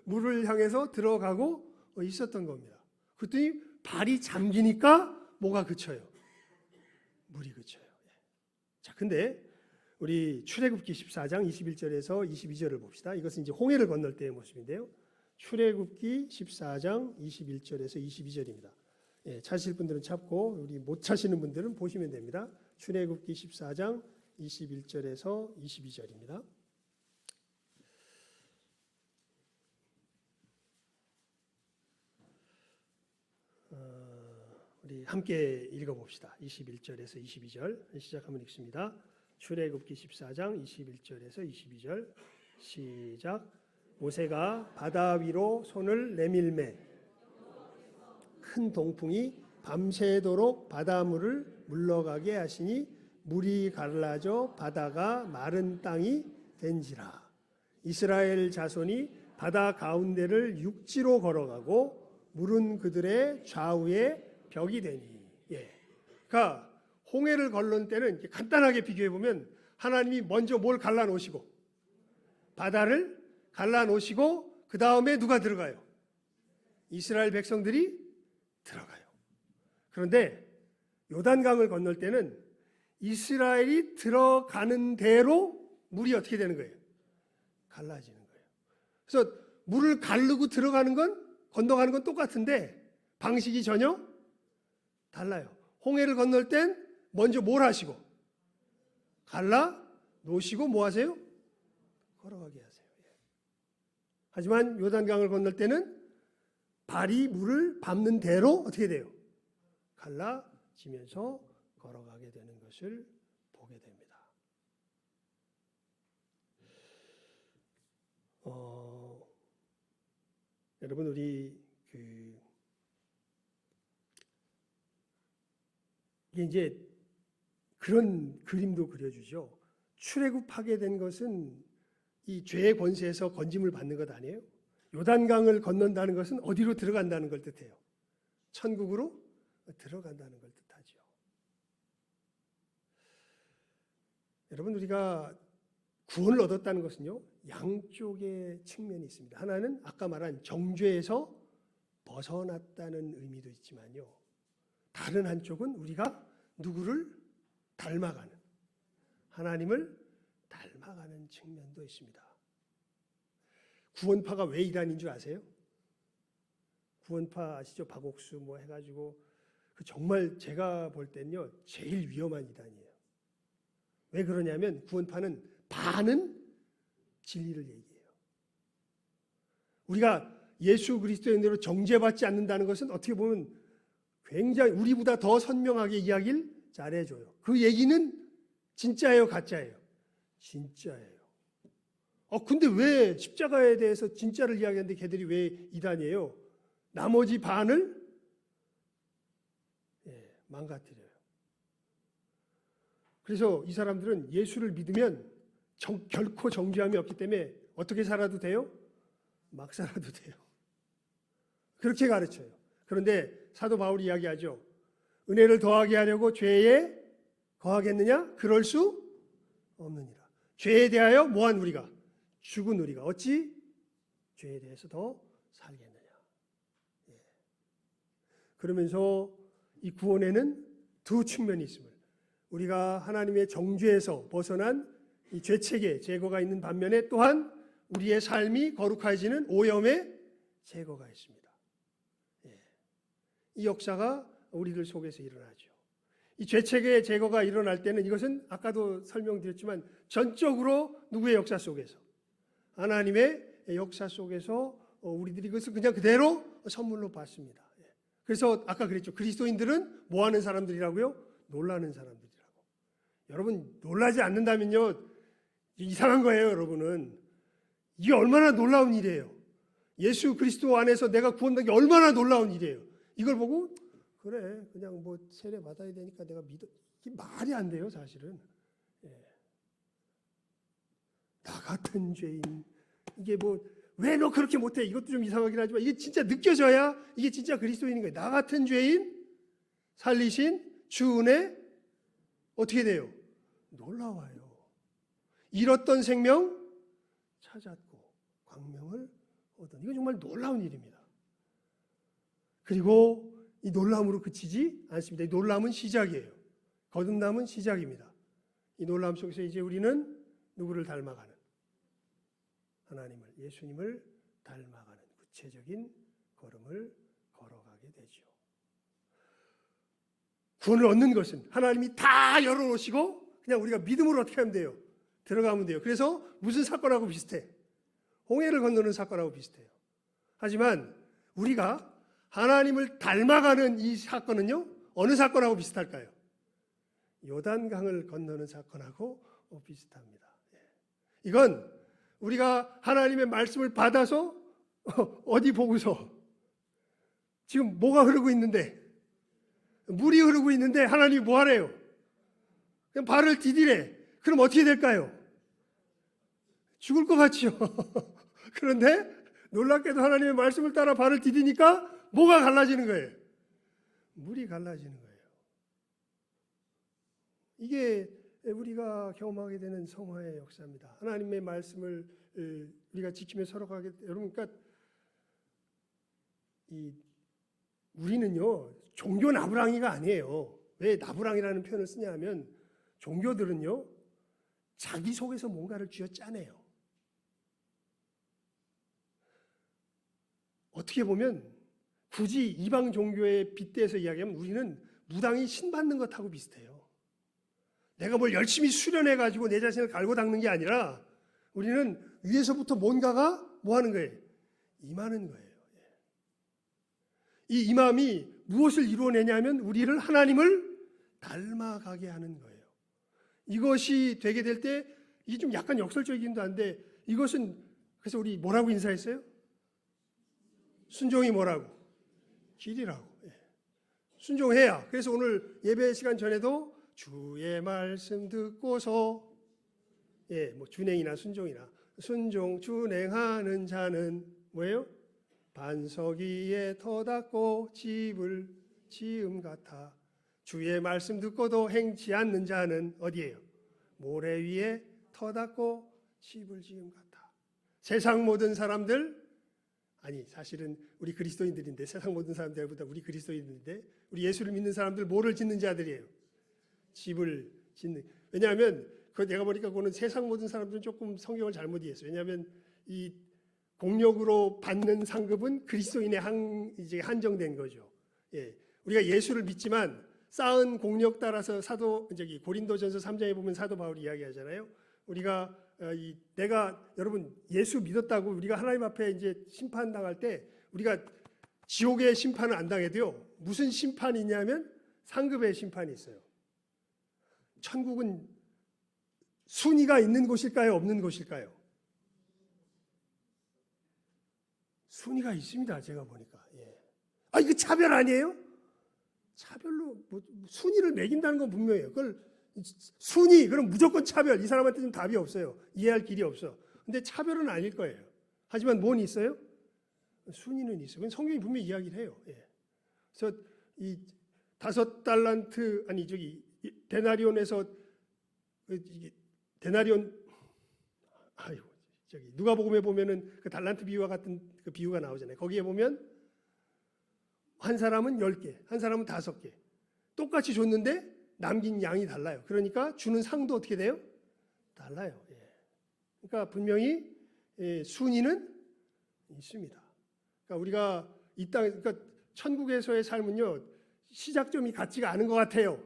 물을 향해서 들어가고 있었던 겁니다. 그랬더니 발이 잠기니까 뭐가 그쳐요? 물이 그쳐요. 자, 근데 우리 출애굽기 14장 21절에서 22절을 봅시다. 이것은 이제 홍해를 건널 때의 모습인데요. 출애굽기 14장 21절에서 22절입니다. 찾으실 분들은 찾고 우리 못 찾으시는 분들은 보시면 됩니다. 출애굽기 14장 21절에서 22절입니다. 우리 함께 읽어봅시다. 21절에서 22절 시작하면 읽습니다. 출애굽기 14장 21절에서 22절 시작. 모세가 바다 위로 손을 내밀매 큰 동풍이 밤새도록 바닷물을 물러가게 하시니 물이 갈라져 바다가 마른 땅이 된지라. 이스라엘 자손이 바다 가운데를 육지로 걸어가고 물은 그들의 좌우에 벽이 되니. 그러니까 홍해를 건넌 때는 간단하게 비교해 보면 하나님이 먼저 뭘 갈라 놓으시고 바다를 갈라 놓으시고 그 다음에 누가 들어가요? 이스라엘 백성들이 들어가요. 그런데 요단강을 건널 때는 이스라엘이 들어가는 대로 물이 어떻게 되는 거예요? 갈라지는 거예요. 그래서 물을 가르고 들어가는 건 건너가는 건 똑같은데 방식이 전혀 달라요. 홍해를 건널 땐 먼저 뭘 하시고 갈라 놓으시고 뭐 하세요? 걸어가게 하세요. 하지만 요단강을 건널 때는 발이 물을 밟는 대로 어떻게 돼요? 갈라지면서 걸어가게 되는 것을 보게 됩니다. 여러분 우리 이제 그런 그림도 그려주죠. 출애굽하게 된 것은 이 죄의 권세에서 건짐을 받는 것 아니에요? 요단강을 건넌다는 것은 어디로 들어간다는 걸 뜻해요? 천국으로 들어간다는 걸 뜻하죠. 여러분 우리가 구원을 얻었다는 것은요 양쪽의 측면이 있습니다. 하나는 아까 말한 정죄에서 벗어났다는 의미도 있지만요. 다른 한쪽은 우리가 누구를 닮아가는 하나님을 닮아가는 측면도 있습니다. 구원파가 왜 이단인 줄 아세요? 구원파 아시죠? 박옥수 뭐 해가지고 정말 제가 볼 때는요 제일 위험한 이단이에요. 왜 그러냐면 구원파는 반은 진리를 얘기해요. 우리가 예수 그리스도의 은혜로 정죄받지 않는다는 것은 어떻게 보면 굉장히 우리보다 더 선명하게 이야기를 잘해줘요. 그 얘기는 진짜예요, 가짜예요? 진짜예요. 근데 왜 십자가에 대해서 진짜를 이야기하는데 걔들이 왜 이단이에요? 나머지 반을 망가뜨려요. 그래서 이 사람들은 예수를 믿으면 결코 정죄함이 없기 때문에 어떻게 살아도 돼요? 막 살아도 돼요. 그렇게 가르쳐요. 그런데 사도 바울이 이야기하죠. 은혜를 더하게 하려고 죄에 거하겠느냐? 그럴 수 없느니라. 죄에 대하여 뭐한 우리가? 죽은 우리가 어찌 죄에 대해서 더 살겠느냐. 그러면서 이 구원에는 두 측면이 있음을, 우리가 하나님의 정죄에서 벗어난 이 죄책의 제거가 있는 반면에 또한 우리의 삶이 거룩해지는 오염의 제거가 있습니다. 이 역사가 우리들 속에서 일어나죠. 이 죄책의 제거가 일어날 때는 이것은 아까도 설명드렸지만 전적으로 누구의 역사 속에서? 하나님의 역사 속에서 우리들이 이것을 그냥 그대로 선물로 받습니다. 그래서 아까 그랬죠. 그리스도인들은 뭐 하는 사람들이라고요? 놀라는 사람들이라고. 여러분 놀라지 않는다면요, 이상한 거예요. 여러분은 이게 얼마나 놀라운 일이에요. 예수 그리스도 안에서 내가 구원된 게 얼마나 놀라운 일이에요. 이걸 보고 그래 그냥 뭐 세례 받아야 되니까 내가 믿어, 이게 말이 안 돼요 사실은. 나 같은 죄인, 이게 뭐 왜 너 그렇게 못해, 이것도 좀 이상하긴 하지만 이게 진짜 느껴져야 이게 진짜 그리스도인인 거예요. 나 같은 죄인 살리신 주 은혜 어떻게 돼요? 놀라워요. 잃었던 생명 찾았고 광명을 얻은, 이건 정말 놀라운 일입니다. 그리고 이 놀라움으로 그치지 않습니다. 이 놀라움은 시작이에요. 거듭남은 시작입니다. 이 놀라움 속에서 이제 우리는 누구를 닮아가는? 하나님을, 예수님을 닮아가는 구체적인 걸음을 걸어가게 되죠. 구원을 얻는 것은 하나님이 다 열어놓으시고 그냥 우리가 믿음으로 어떻게 하면 돼요? 들어가면 돼요. 그래서 무슨 사건하고 비슷해? 홍해를 건너는 사건하고 비슷해요. 하지만 우리가 하나님을 닮아가는 이 사건은요, 어느 사건하고 비슷할까요? 요단강을 건너는 사건하고 비슷합니다. 이건 우리가 하나님의 말씀을 받아서 어디 보고서 지금 뭐가 흐르고 있는데, 물이 흐르고 있는데 하나님이 뭐 하래요? 그냥 발을 디디래. 그럼 어떻게 될까요? 죽을 것 같죠. 그런데 놀랍게도 하나님의 말씀을 따라 발을 디디니까 뭐가 갈라지는 거예요? 물이 갈라지는 거예요. 이게 우리가 경험하게 되는 성화의 역사입니다. 하나님의 말씀을 우리가 지키며 살아가게, 여러분, 그러니까 우리는요 종교 나부랑이가 아니에요. 왜 나부랑이라는 표현을 쓰냐 하면, 종교들은요 자기 속에서 뭔가를 쥐어짜내요. 어떻게 보면 굳이 이방 종교에 빗대서 이야기하면 우리는 무당이 신받는 것하고 비슷해요. 내가 뭘 열심히 수련해가지고 내 자신을 갈고 닦는 게 아니라 우리는 위에서부터 뭔가가 뭐 하는 거예요? 임하는 거예요. 이 임함이 무엇을 이루어내냐면 우리를, 하나님을 닮아가게 하는 거예요. 이것이 되게 될 때, 이게 좀 약간 역설적이기도 한데, 이것은 그래서 우리 뭐라고 인사했어요? 순종이 뭐라고? 길이라고. 순종해야. 그래서 오늘 예배 시간 전에도 주의 말씀 듣고서, 뭐 준행이나 순종이나, 순종 준행하는 자는 뭐예요? 반석 위에 터 닦고 집을 지음 같아. 주의 말씀 듣고도 행치 않는 자는 어디예요? 모래 위에 터 닦고 집을 지음 같아. 세상 모든 사람들, 아니 사실은 우리 그리스도인들인데, 세상 모든 사람들보다 우리 그리스도인들인데, 우리 예수를 믿는 사람들 뭐를 짓는 자들이에요? 집을 짓는. 왜냐하면 내가 보니까 그거는 세상 모든 사람들은 조금 성경을 잘못 이해했어요. 왜냐하면 이 공력으로 받는 상급은 그리스도인의 이제 한정된 거죠. 우리가 예수를 믿지만 쌓은 공력 따라서 고린도전서 3장에 보면 사도 바울이 이야기하잖아요. 우리가 내가, 여러분 예수 믿었다고 우리가 하나님 앞에 이제 심판 당할 때 우리가 지옥의 심판을 안 당해도요, 무슨 심판이 있냐면 상급의 심판이 있어요. 천국은 순위가 있는 곳일까요? 없는 곳일까요? 순위가 있습니다. 제가 보니까. 이거 차별 아니에요? 차별로 뭐 순위를 매긴다는 건 분명해요. 그걸 순위, 그럼 무조건 차별. 이 사람한테 좀 답이 없어요. 이해할 길이 없어. 근데 차별은 아닐 거예요. 하지만 뭔 있어요? 순위는 있어요. 그건 성경이 분명히 이야기를 해요. 예. 그래서 이 5달란트 데나리온에서 데나리온 누가복음에 보면은 그 달란트 비유와 같은 그 비유가 나오잖아요. 거기에 보면 한 사람은 10개, 한 사람은 5개. 똑같이 줬는데 남긴 양이 달라요. 그러니까 주는 상도 어떻게 돼요? 달라요. 예. 그러니까 분명히 순위는 있습니다. 그러니까 우리가 이 땅, 그러니까 천국에서의 삶은요 시작점이 같지가 않은 것 같아요.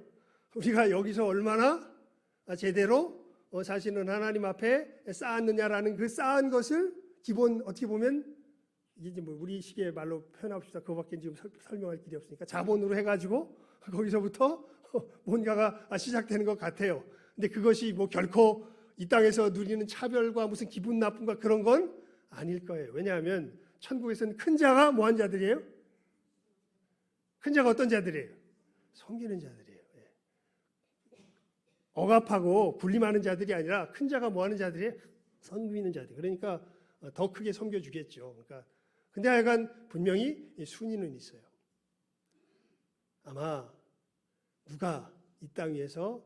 우리가 여기서 얼마나 제대로 자신은 하나님 앞에 쌓았느냐라는 그 쌓은 것을 기본 어떻게 보면 이게 뭐 우리 식의 말로 표현합시다. 그거밖에 지금 설명할 길이 없으니까 자본으로 해가지고 거기서부터 뭔가가 시작되는 것 같아요. 근데 그것이 뭐 결코 이 땅에서 누리는 차별과 무슨 기분 나쁨과 그런 건 아닐 거예요. 왜냐하면 천국에서는 큰 자가 뭐한 자들이에요? 큰 자가 어떤 자들이에요? 섬기는 자들이에요. 억압하고 군림하는 자들이 아니라 큰 자가 뭐하는 자들이에요? 섬기는 자들. 그러니까 더 크게 섬겨주겠죠. 그러니까 근데 하여간 분명히 순위는 있어요. 아마 누가 이 땅 위에서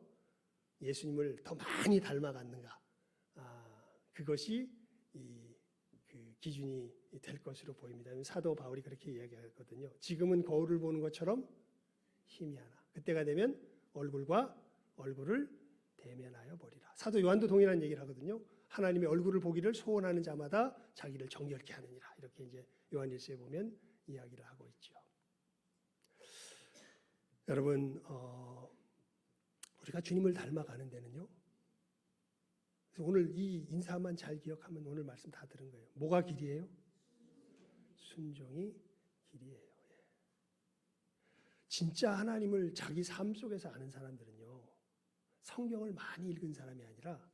예수님을 더 많이 닮아갔는가, 그것이 그 기준이 될 것으로 보입니다. 사도 바울이 그렇게 이야기하거든요. 지금은 거울을 보는 것처럼 희미하나 그때가 되면 얼굴과 얼굴을 대면하여 보리라. 사도 요한도 동일한 얘기를 하거든요. 하나님의 얼굴을 보기를 소원하는 자마다 자기를 정결케 하느니라. 이렇게 이제 요한일서에 보면 이야기를 하고 있죠. 여러분, 우리가 주님을 닮아가는 데는요. 그래서 오늘 이 인사만 잘 기억하면 오늘 말씀 다 들은 거예요. 뭐가 길이에요? 순종이 길이에요. 진짜 하나님을 자기 삶 속에서 아는 사람들은요. 성경을 많이 읽은 사람이 아니라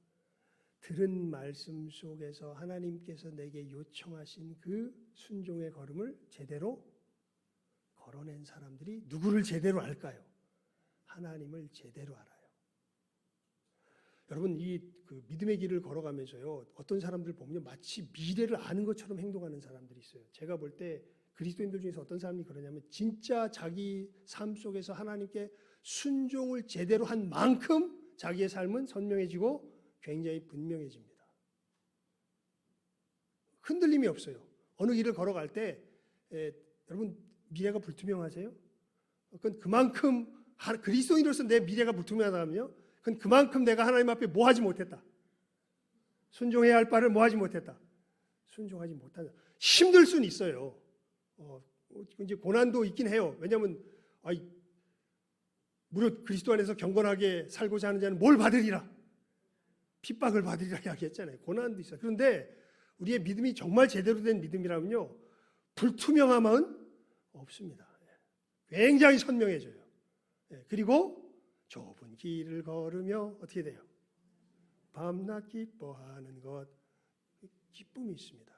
들은 말씀 속에서 하나님께서 내게 요청하신 그 순종의 걸음을 제대로 걸어낸 사람들이 누구를 제대로 알까요? 하나님을 제대로 알아요. 여러분 그 믿음의 길을 걸어가면서요. 어떤 사람들 보면 마치 미래를 아는 것처럼 행동하는 사람들이 있어요. 제가 볼 때 그리스도인들 중에서 어떤 사람이 그러냐면 진짜 자기 삶 속에서 하나님께 순종을 제대로 한 만큼 자기의 삶은 선명해지고 굉장히 분명해집니다. 흔들림이 없어요. 어느 길을 걸어갈 때 여러분 미래가 불투명하세요? 그건 그만큼 그리스도인으로서 내 미래가 불투명하다면요. 그건 그만큼 내가 하나님 앞에 뭐 하지 못했다. 순종해야 할 바를 뭐 하지 못했다. 순종하지 못한다. 힘들 수는 있어요. 이제 고난도 있긴 해요. 왜냐하면 무릇 그리스도 안에서 경건하게 살고자 하는 자는 뭘 받으리라? 핍박을 받으리라 이야기했잖아요. 고난도 있어요. 그런데 우리의 믿음이 정말 제대로 된 믿음이라면요. 불투명함은 없습니다. 굉장히 선명해져요. 그리고 좁은 길을 걸으며 어떻게 돼요? 밤낮 기뻐하는 것. 기쁨이 있습니다.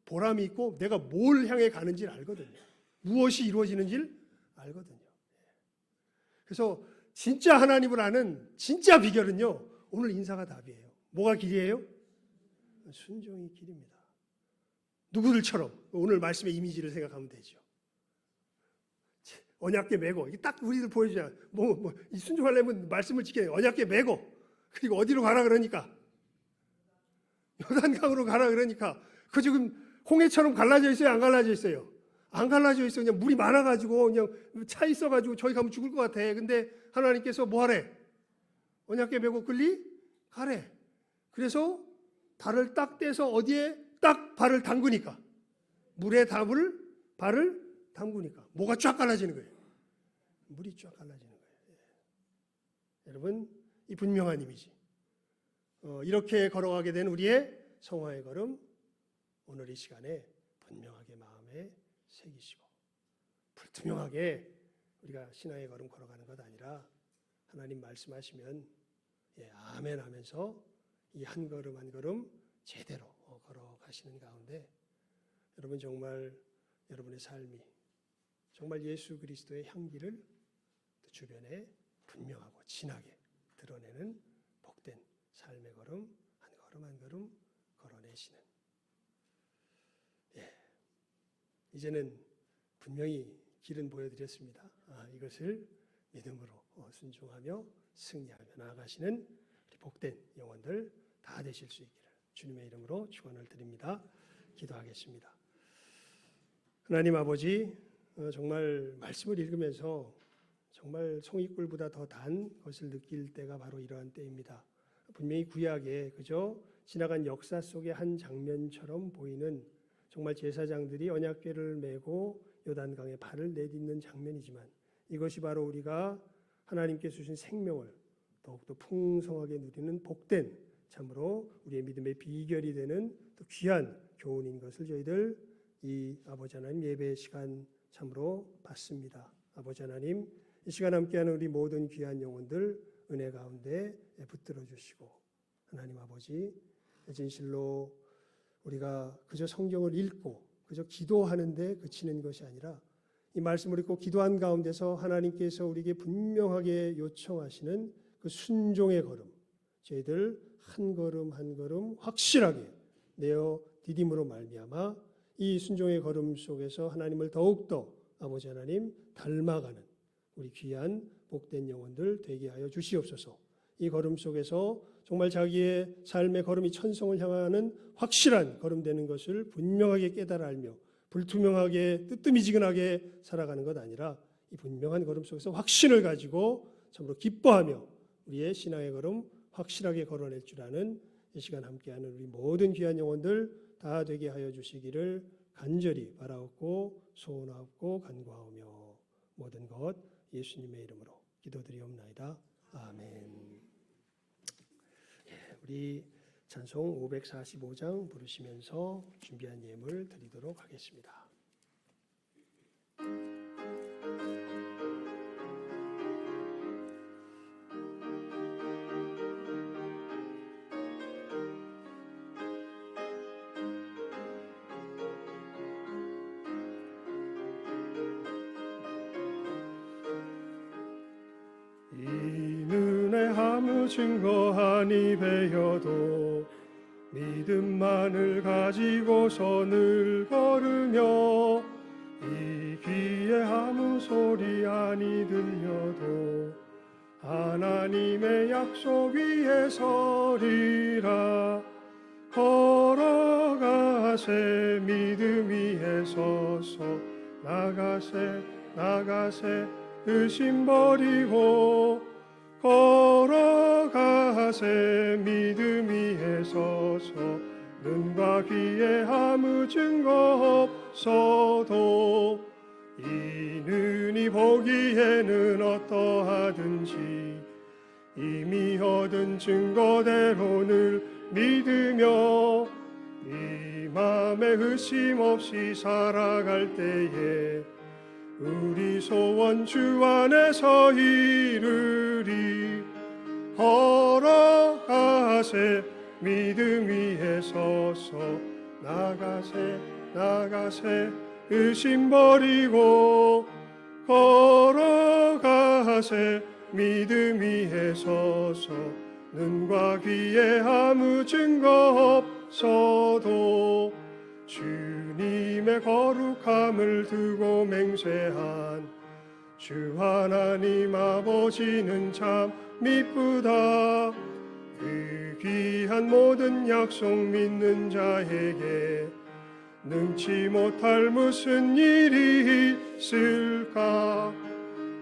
보람이 있고 내가 뭘 향해 가는지를 알거든요. 무엇이 이루어지는지를 알거든요. 그래서 진짜 하나님을 아는 진짜 비결은요. 오늘 인사가 답이에요. 뭐가 길이에요? 순종이 길입니다. 누구들처럼 오늘 말씀의 이미지를 생각하면 되죠. 언약궤 메고 이게 딱 우리들 보여줘야 이 순종하려면 말씀을 지켜야 돼요. 언약궤 메고 그리고 어디로 가라 그러니까 요단강으로 가라 그러니까 그 지금 홍해처럼 갈라져 있어요? 안 갈라져 있어요? 안 갈라져 있어요. 그냥 물이 많아가지고 그냥 차 있어가지고 저기 가면 죽을 것 같아. 근데 하나님께서 뭐 하래? 언약궤 메고 끌리 가래. 그래서 발을 딱 떼서 어디에 딱 발을 담그니까 물에 발을 담그니까 뭐가 쫙 갈라지는 거예요. 물이 쫙 갈라지는 거예요. 여러분 이 분명한 이미지. 이렇게 걸어가게 된 우리의 성화의 걸음 오늘 이 시간에 분명하게 마음에 새기시고 불투명하게 우리가 신앙의 걸음 걸어가는 것 아니라 하나님 말씀하시면 아멘 하면서 이 한 걸음 한 걸음 제대로 걸어가시는 가운데 여러분 정말 여러분의 삶이 정말 예수 그리스도의 향기를 주변에 분명하고 진하게 드러내는 복된 삶의 걸음 한 걸음 한 걸음 걸어내시는 이제는 분명히 길은 보여드렸습니다. 이것을 믿음으로 순종하며 승리하며 나아가시는 우리 복된 영혼들 다 되실 수 있기를 주님의 이름으로 축원을 드립니다. 기도하겠습니다. 하나님 아버지, 정말 말씀을 읽으면서 정말 송이꿀보다 더 단 것을 느낄 때가 바로 이러한 때입니다. 분명히 구약에 그저 지나간 역사 속의 한 장면처럼 보이는 정말 제사장들이 언약궤를 메고 요단강에 발을 내딛는 장면이지만 이것이 바로 우리가 하나님께서 주신 생명을 더욱더 풍성하게 누리는 복된 참으로 우리의 믿음의 비결이 되는 또 귀한 교훈인 것을 저희들 이 아버지 하나님 예배 시간 참으로 받습니다. 아버지 하나님, 이 시간 함께하는 우리 모든 귀한 영혼들 은혜 가운데 붙들어 주시고, 하나님 아버지, 진실로 우리가 그저 성경을 읽고 그저 기도하는데 그치는 것이 아니라 이 말씀을 읽고 기도한 가운데서 하나님께서 우리에게 분명하게 요청하시는 그 순종의 걸음, 저희들 한 걸음 한 걸음 확실하게 내어 디딤으로 말미암아 이 순종의 걸음 속에서 하나님을 더욱더 아버지 하나님 닮아가는 우리 귀한 복된 영혼들 되게 하여 주시옵소서. 이 걸음 속에서 정말 자기의 삶의 걸음이 천성을 향하는 확실한 걸음 되는 것을 분명하게 깨달아 알며 불투명하게 뜨뜨미지근하게 살아가는 것 아니라 이 분명한 걸음 속에서 확신을 가지고 참으로 기뻐하며 우리의 신앙의 걸음 확실하게 걸어낼 줄 아는 이 시간 함께하는 우리 모든 귀한 영혼들 다 되게 하여 주시기를 간절히 바라옵고 소원하옵고 간구하오며 모든 것 예수님의 이름으로 기도드리옵나이다. 아멘. 우리 찬송 545장 부르시면서 준비한 예물 드리도록 하겠습니다. 증거하니 배여도 믿음만을 가지고서 늘 걸으며 이 귀에 아무 소리 아니 들려도 하나님의 약속 위에 서리라. 걸어가세 믿음 위에 서서 나가세 의심 버리고 걸어가세 믿음 위에 서서 눈과 귀에 아무 증거 없어도 이 눈이 보기에는 어떠하든지 이미 얻은 증거대로 늘 믿으며 이 맘에 의심 없이 살아갈 때에 우리 소원 주 안에서 이루리. 걸어가세 믿음 위에 서서 나가세 의심 버리고 걸어가세 믿음 위에 서서 눈과 귀에 아무 증거 없어도 주님의 거룩함을 두고 맹세한 주 하나님 아버지는 참 미쁘다. 그 귀한 모든 약속 믿는 자에게 능치 못할 무슨 일이 있을까.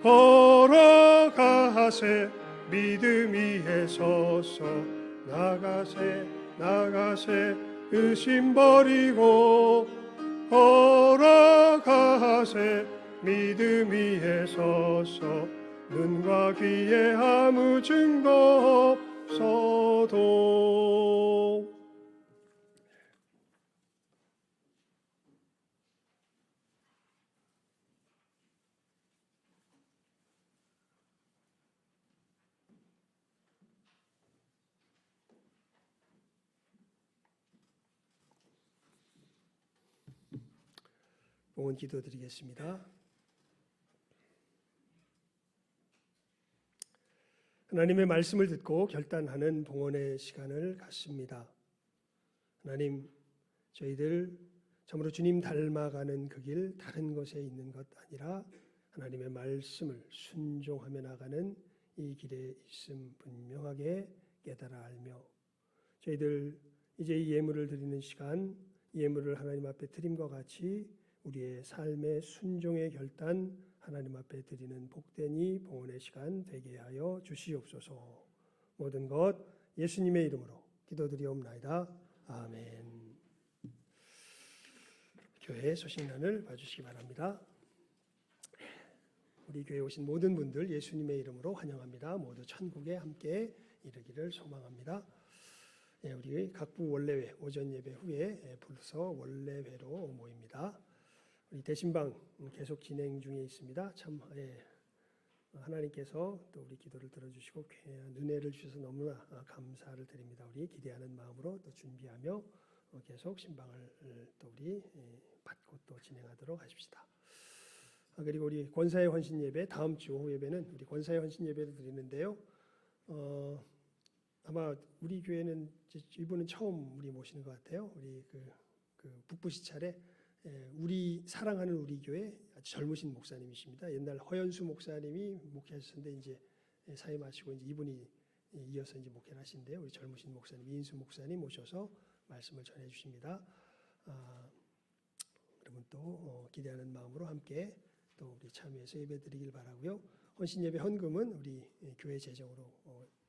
걸어가세 믿음 위에 서서 나가세 의심 버리고 걸어가세 믿음 위에 서서 눈과 귀에 아무 증거 없어도. 봉헌 기도드리겠습니다. 하나님의 말씀을 듣고 결단하는 봉헌의 시간을 갖습니다. 하나님, 저희들 참으로 주님 닮아가는 그 길 다른 것에 있는 것 아니라 하나님의 말씀을 순종하며 나가는 이 길에 있음 분명하게 깨달아 알며 저희들 이제 이 예물을 드리는 시간, 이 예물을 하나님 앞에 드림과 같이 우리의 삶의 순종의 결단 하나님 앞에 드리는 복된 이 봉헌의 시간 되게 하여 주시옵소서. 모든 것 예수님의 이름으로 기도드리옵나이다. 아멘. 교회 소식란을 봐주시기 바랍니다. 우리 교회에 오신 모든 분들 예수님의 이름으로 환영합니다. 모두 천국에 함께 이르기를 소망합니다. 우리 각부 원래회 오전 예배 후에 불러서 원래회로 모입니다. 우리 대신방 계속 진행 중에 있습니다. 참 하나님께서 또 우리 기도를 들어주시고 은혜를 주셔서 너무나 감사를 드립니다. 우리 기대하는 마음으로 또 준비하며 계속 신방을 또 우리 받고 또 진행하도록 하십시다. 그리고 우리 권사의 헌신 예배 다음 주 오후 예배는 우리 권사의 헌신 예배를 드리는데요. 아마 우리 교회는 이분은 처음 우리 모시는 것 같아요. 우리 그 북부 시찰에 우리 사랑하는 우리 교회 아주 젊으신 목사님이십니다. 옛날 허연수 목사님이 목회하셨는데 이제 사임하시고 이제 이분이 이어서 이제 목회를 하신데요. 우리 젊으신 목사님 이인수 목사님 모셔서 말씀을 전해 주십니다. 여러분 또 기대하는 마음으로 함께 또 우리 참여해서 예배드리길 바라고요. 헌신 예배 헌금은 우리 교회 재정으로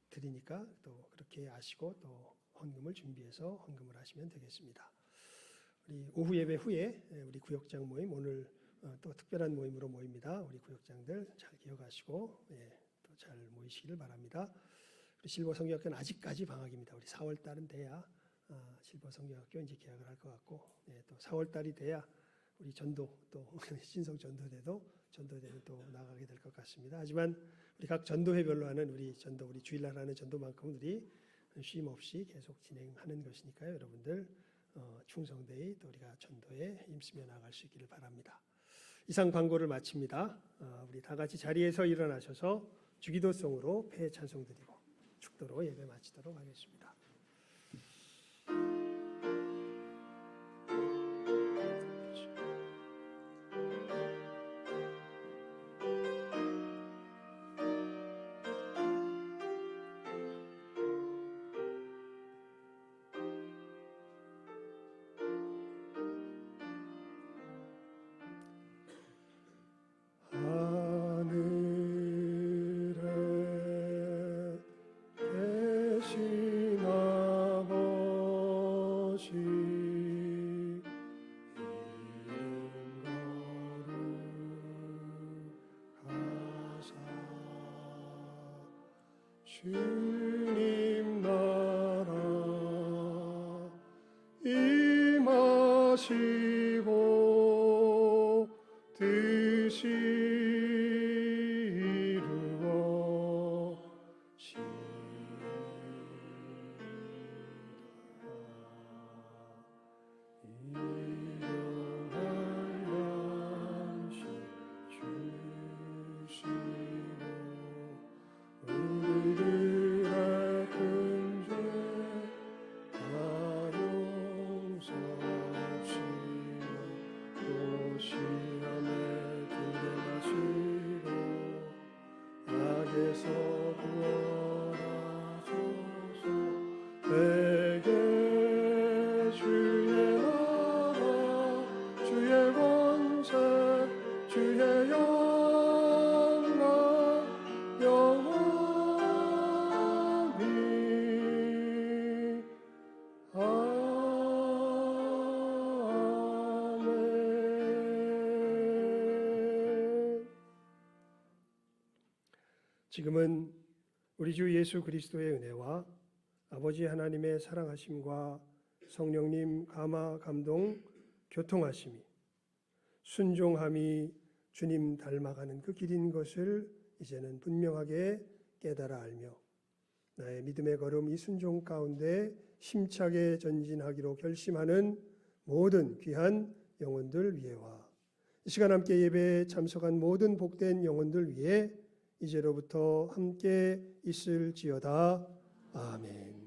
드리니까 또 그렇게 아시고 또 헌금을 준비해서 헌금을 하시면 되겠습니다. 우리 오후 예배 후에 우리 구역장 모임 오늘 또 특별한 모임으로 모입니다. 우리 구역장들 잘 기억하시고 또 잘 모이시기를 바랍니다. 우리 실버 성경학교는 아직까지 방학입니다. 우리 4월 달은 돼야 실버 성경학교 이제 개학을 할 것 같고 또 4월 달이 돼야 우리 전도 또 신성 전도대도 전도대는 또 나가게 될 것 같습니다. 하지만 우리 각 전도회별로 하는 우리 전도 우리 주일날 하는 전도만큼 우리 쉼 없이 계속 진행하는 것이니까요. 여러분들 충성되이 또 우리가 전도에 힘쓰며 나갈 수 있기를 바랍니다. 이상 광고를 마칩니다. 우리 다 같이 자리에서 일어나셔서 주기도송으로 폐 찬송 드리고 축도로 예배 마치도록 하겠습니다. 주님 나라 임하시고 뜻이 지금은 우리 주 예수 그리스도의 은혜와 아버지 하나님의 사랑하심과 성령님 감화 감동 교통하심이 순종함이 주님 닮아가는 그 길인 것을 이제는 분명하게 깨달아 알며 나의 믿음의 걸음 이 순종 가운데 힘차게 전진하기로 결심하는 모든 귀한 영혼들 위해와 이 시간 함께 예배에 참석한 모든 복된 영혼들 위해 이제로부터 함께 있을지어다. 아멘.